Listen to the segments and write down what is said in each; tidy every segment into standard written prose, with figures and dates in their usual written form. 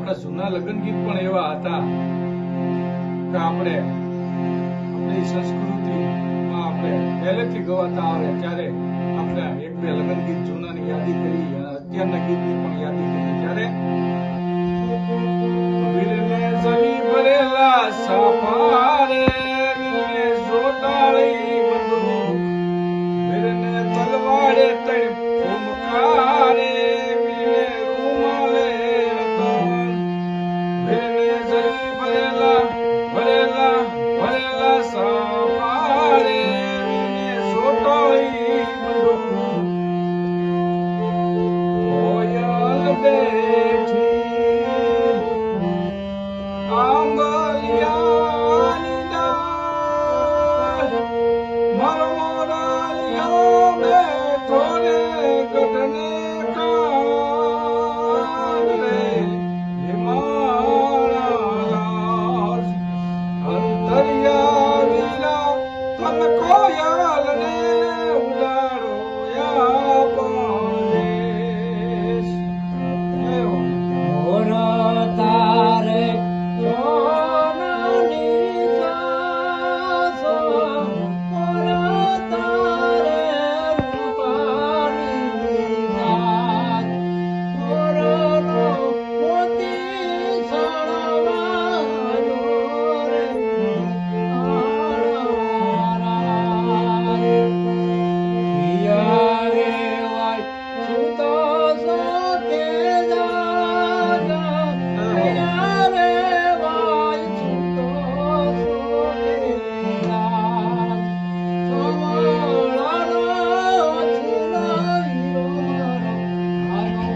આપણા જૂના લગ્ન ગીત પણ એવા હતા કે આપણે આપણી સંસ્કૃતિમાં આપણે પહેલેથી ગવાતા આવે ત્યારે આપણે એક બે લગ્ન ગીત જૂનાની યાદી કરી અને અત્યારના ગીતની પણ યાદી કરી ત્યારે વીરને જલી ભરેલા સાપારે વીરને જોટાળી બંદૂક વીરને તલવારે તણ ફૂમકારે વીરને રૂમાલે રતન વીરને જલી ભરેલા સાપારે વીરને જોટાળી બંદૂક કોયલ બેઠી આંબલિયાની ડાળ મારો મોરાલિયો બેઠો રે ગઢને કાન રે હિમાલય અંતરિયાળીલા તન કોયલને ઉડાડો યા પાદેશ મોર તારે સોનાની સાસો મોર તારે રૂપાની નાચ મોરનો મોતી સળવાયો રે પિયા રે વાય સુતો સોતે જાગા પિયા રે વાય સુતો સોતે જાગા સોમળાનો છિલાયો મારો આનો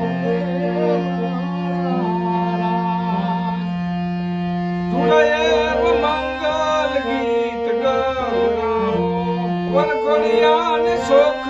ધૂળેવ મંગલ ગીત ગવરાવો વનકોડિયાને શોખ